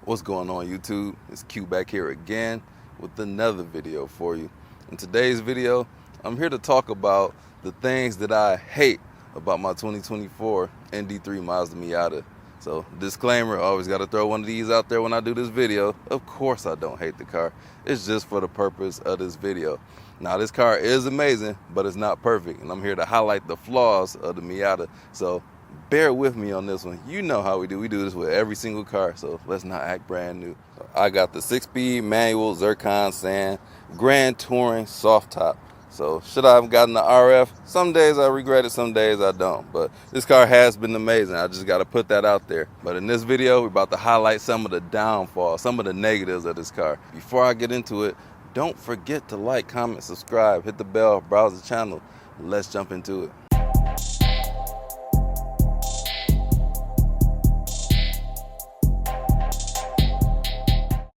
What's going on, YouTube? It's Q back here again with another video for you. In today's video, I'm here to talk about the things that I hate about my 2024 ND3 Mazda Miata. So, disclaimer, I always got to throw one of these out there when I do this video. Of course I don't hate the car. It's just for the purpose of this video. Now, this car is amazing, but it's not perfect, and I'm here to highlight the flaws of the Miata. So, bear with me on this one. You know how we do. We do this with every single car, so let's not act brand new. I got the 6-speed manual Zircon Sand Grand Touring soft top. So should I have gotten the RF? Some days I regret it, some days I don't. But this car has been amazing. I just got to put that out there. But in this video, we're about to highlight some of the downfalls, some of the negatives of this car. Before I get into it, don't forget to like, comment, subscribe, hit the bell, browse the channel. Let's jump into it.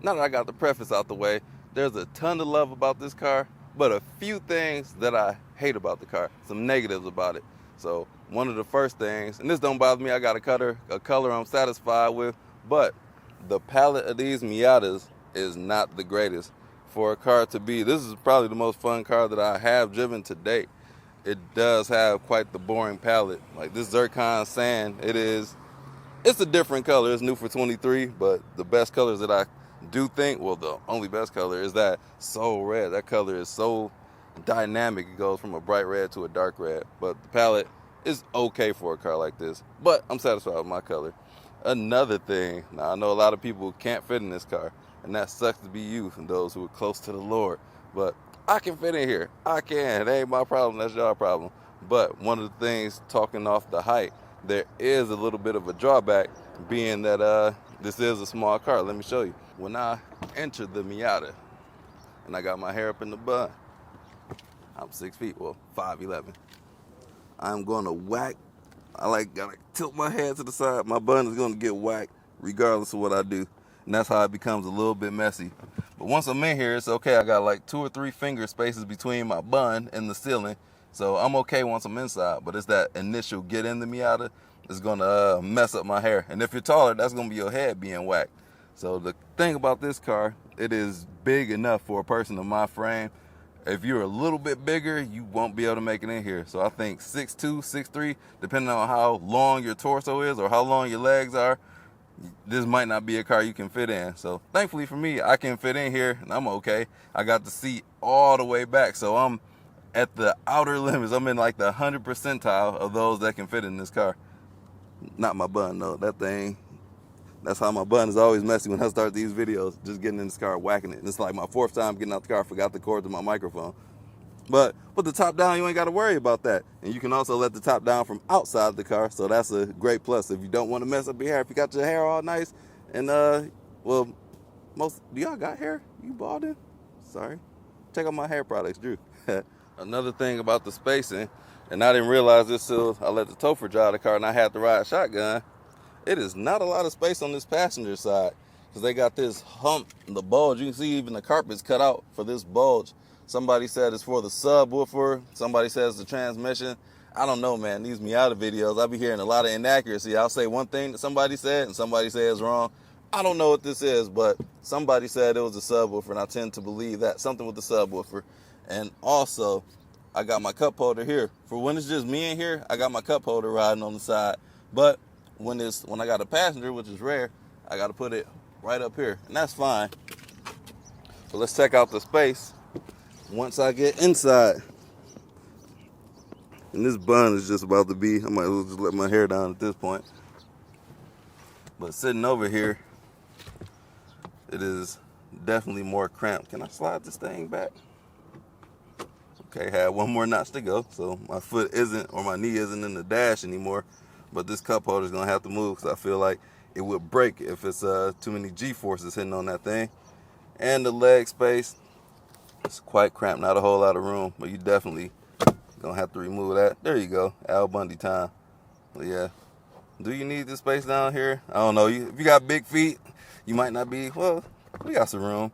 Now that I got the preface out the way, there's a ton of love about this car, but a few things that I hate about the car, some negatives about it. So one of the first things, and this don't bother me, I got a color I'm satisfied with, but the palette of these Miatas is not the greatest for a car to be. This is probably the most fun car that I have driven to date. It does have quite the boring palette. Like this Zircon Sand, it's a different color. It's new for 23, but the best colors that I do think, well, the only best color is that Soul Red. That color is so dynamic. It goes from a bright red to a dark red. But the palette is okay for a car like this. But I'm satisfied with my color. Another thing, now I know a lot of people can't fit in this car, and that sucks to be you and those who are close to the Lord. But I can fit in here. I can. It ain't my problem. That's your problem. But one of the things, talking off the height, there is a little bit of a drawback, being that this is a small car. Let me show you. When I entered the Miata and I got my hair up in the bun, I'm 6 feet, well, 5'11". I'm gonna whack. Gotta tilt my head to the side. My bun is gonna get whacked regardless of what I do. And that's how it becomes a little bit messy. But once I'm in here, it's okay. I got like 2 or 3 finger spaces between my bun and the ceiling. So I'm okay once I'm inside. But it's that initial get in the Miata is gonna mess up my hair. And if you're taller, that's gonna be your head being whacked. So the thing about this car, it is big enough for a person of my frame. If you're a little bit bigger, you won't be able to make it in here. So I think 6'2", 6'3", depending on how long your torso is or how long your legs are, this might not be a car you can fit in. So thankfully for me, I can fit in here and I'm okay. I got the seat all the way back. So I'm at the outer limits. I'm in like the 100th percentile of those that can fit in this car. Not my bun, no. That thing. That's how my bun is always messy when I start these videos, just getting in this car, whacking it. And it's like my 4th time getting out the car, forgot the cord to my microphone. But put the top down, you ain't got to worry about that. And you can also let the top down from outside the car, so that's a great plus. If you don't want to mess up your hair, if you got your hair all nice, and well, do y'all got hair? You balding? Sorry. Check out my hair products, Drew. Another thing about the spacing, and I didn't realize this till I let the Topher drive the car and I had to ride shotgun. It is not a lot of space on this passenger side because they got this hump, the bulge. You can see even the carpet's cut out for this bulge. Somebody said it's for the subwoofer. Somebody says the transmission. I don't know, man. These Miata videos, I be hearing a lot of inaccuracy. I'll say one thing that somebody said and somebody says wrong. I don't know what this is, but somebody said it was a subwoofer, and I tend to believe that. Something with the subwoofer. And also, I got my cup holder here. For when it's just me in here, I got my cup holder riding on the side. But when I got a passenger, which is rare, I got to put it right up here, and that's fine. So let's check out the space once I get inside. And this bun is just about to be, I might as well just let my hair down at this point. But sitting over here, it is definitely more cramped. Can I slide this thing back? Okay, had one more notch to go, so my foot isn't, or my knee isn't in the dash anymore. But this cup holder is going to have to move because I feel like it would break if it's too many G-forces hitting on that thing. And the leg space, it's quite cramped. Not a whole lot of room, but you definitely going to have to remove that. There you go. Al Bundy time. But yeah. Do you need this space down here? I don't know. If you got big feet, you might not be. Well, we got some room.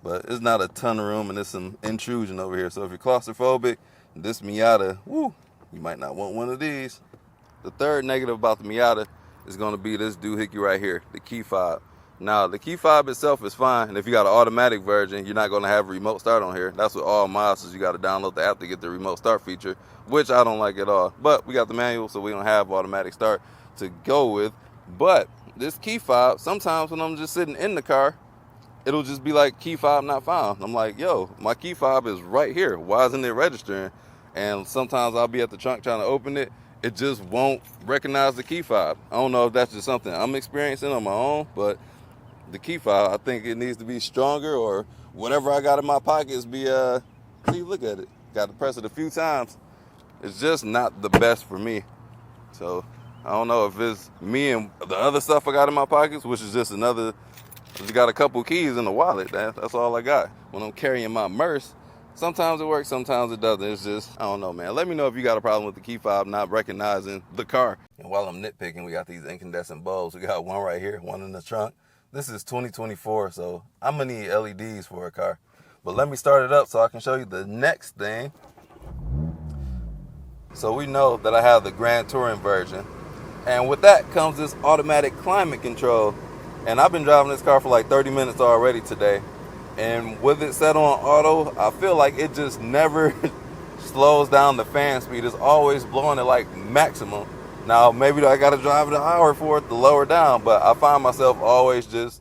But it's not a ton of room, and there's some intrusion over here. So if you're claustrophobic, this Miata, woo, you might not want one of these. The third negative about the Miata is going to be this doohickey right here, the key fob. Now, the key fob itself is fine, and if you got an automatic version, you're not going to have remote start on here. That's what all Mazdas, you got to download the app to get the remote start feature, which I don't like at all. But we got the manual, so we don't have automatic start to go with. But this key fob, sometimes when I'm just sitting in the car, it'll just be like key fob not found. I'm like, yo, my key fob is right here. Why isn't it registering? And sometimes I'll be at the trunk trying to open it. It just won't recognize the key fob. I don't know if that's just something I'm experiencing on my own, but the key fob, I think it needs to be stronger, or whatever I got in my pockets be, see, look at it. Got to press it a few times. It's just not the best for me. So I don't know if it's me and the other stuff I got in my pockets, which is just another, just got a couple keys in the wallet. That's all I got. When I'm carrying my Merce, sometimes it works, sometimes it doesn't. It's just, I don't know, man. Let me know if you got a problem with the key fob not recognizing the car. And while I'm nitpicking, we got these incandescent bulbs. We got one right here, one in the trunk. This is 2024, so I'm gonna need LEDs for a car. But let me start it up so I can show you the next thing. So we know that I have the Grand Touring version. And with that comes this automatic climate control. And I've been driving this car for like 30 minutes already today. And with it set on auto, I feel like it just never slows down the fan speed. It's always blowing at like maximum. Now, maybe I got to drive an hour for it to lower down, but I find myself always just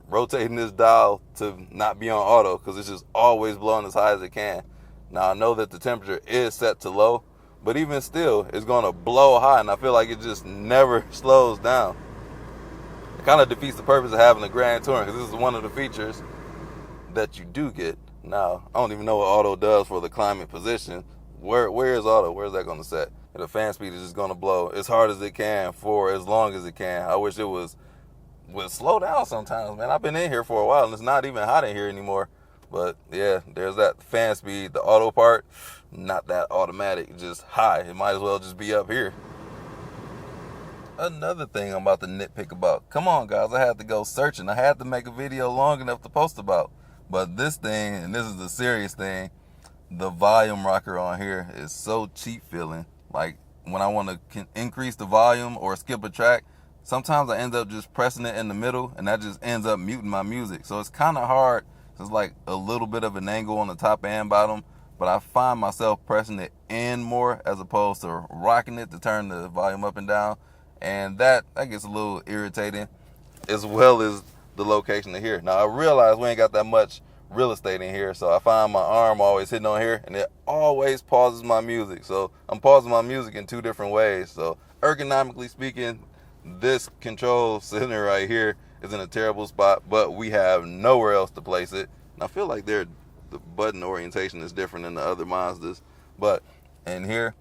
rotating this dial to not be on auto because it's just always blowing as high as it can. Now, I know that the temperature is set to low, but even still, it's going to blow high, and I feel like it just never slows down. It kind of defeats the purpose of having a Grand Touring because this is one of the features that you do get. Now, I don't even know what auto does for the climate position. Where is auto? Where is that going to set? And the fan speed is just going to blow as hard as it can for as long as it can. I wish it would slow down sometimes, man. I've been in here for a while, and it's not even hot in here anymore. But, yeah, there's that fan speed. The auto part, not that automatic, just high. It might as well just be up here. Another thing I'm about to nitpick about. Come on, guys. I had to go searching. I had to make a video long enough to post about. But this thing, and this is the serious thing, the volume rocker on here is so cheap feeling. Like, when I want to increase the volume or skip a track, sometimes I end up just pressing it in the middle, and that just ends up muting my music. So it's kind of hard. It's like a little bit of an angle on the top and bottom, but I find myself pressing it in more as opposed to rocking it to turn the volume up and down. And that gets a little irritating, as well as the location of here. Now, I realize we ain't got that much real estate in here, so I find my arm always hitting on here, and it always pauses my music. So I'm pausing my music in two different ways. So ergonomically speaking, this control center right here is in a terrible spot, but we have nowhere else to place it. And I feel like the button orientation is different than the other Mazdas. But in here,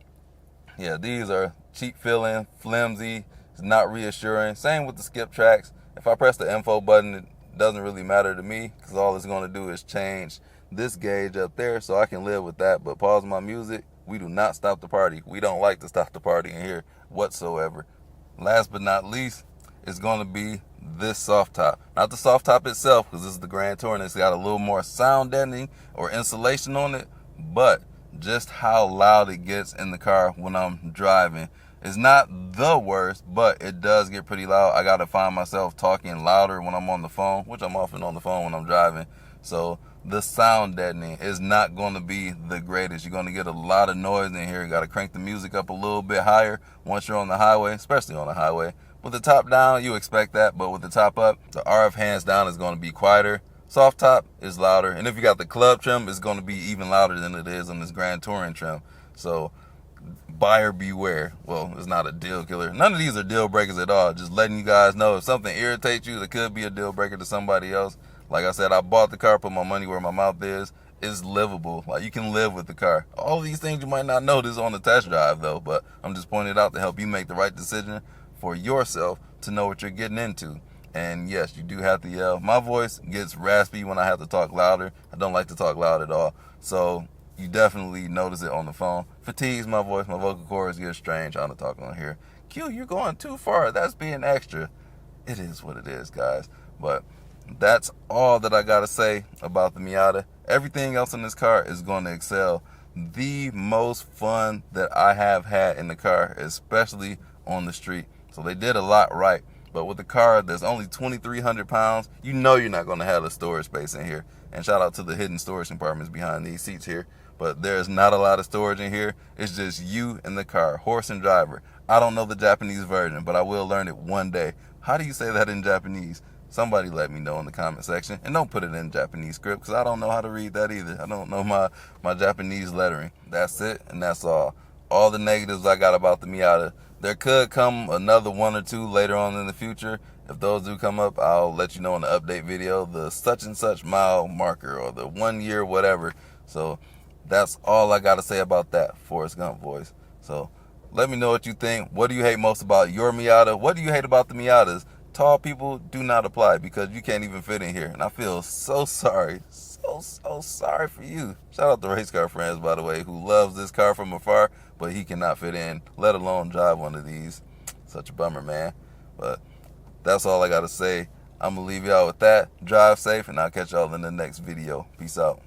yeah, these are cheap feeling, flimsy, it's not reassuring. Same with the skip tracks. If I press the info button, it doesn't really matter to me because all it's going to do is change this gauge up there, so I can live with that. But pause my music, we do not stop the party. We don't like to stop the party in here whatsoever. Last but not least, it's going to be this soft top. Not the soft top itself, because this is the Grand Touring. It's got a little more sound deadening or insulation on it, but just how loud it gets in the car when I'm driving. It's not the worst, but it does get pretty loud. I got to find myself talking louder when I'm on the phone, which I'm often on the phone when I'm driving. So the sound deadening is not going to be the greatest. You're going to get a lot of noise in here. You got to crank the music up a little bit higher once you're on the highway, especially on the highway. With the top down, you expect that, but with the top up, the RF hands down is going to be quieter. Soft top is louder, and if you got the club trim, it's going to be even louder than it is on this Grand Touring trim. So buyer beware. Well, it's not a deal killer. None of these are deal breakers at all. Just letting you guys know if something irritates you, that could be a deal breaker to somebody else. Like I said, I bought the car, put my money where my mouth is. It's livable. Like, you can live with the car. All these things you might not notice on the test drive, though, but I'm just pointing it out to help you make the right decision for yourself to know what you're getting into. And yes, you do have to yell. My voice gets raspy when I have to talk louder. I don't like to talk loud at all. So you definitely notice it on the phone. Fatigues my voice. My vocal cords get strange trying to talk on here. Q, you're going too far. That's being extra. It is what it is, guys. But that's all that I got to say about the Miata. Everything else in this car is going to excel. The most fun that I have had in the car, especially on the street. So they did a lot right. But with a car that's only 2,300 pounds, you know you're not going to have the storage space in here. And shout out to the hidden storage compartments behind these seats here. But there's not a lot of storage in here. It's just you and the car, horse and driver. I don't know the Japanese version, but I will learn it one day. How do you say that in Japanese? Somebody let me know in the comment section. And don't put it in Japanese script, because I don't know how to read that either. I don't know my Japanese lettering. That's it, and that's all. All the negatives I got about the Miata. There could come another one or two later on in the future. If those do come up, I'll let you know in the update video, the such and such mile marker or the 1 year whatever. So that's all I got to say about that, Forrest Gump voice. So let me know what you think. What do you hate most about your Miata? What do you hate about the Miatas? Tall people do not apply because you can't even fit in here. And I feel so sorry. So sorry for you. Shout out to Race Car Friends, by the way, who loves this car from afar, but he cannot fit in, let alone drive one of these. Such a bummer, man. But that's all I got to say. I'm going to leave y'all with that. Drive safe, and I'll catch y'all in the next video. Peace out.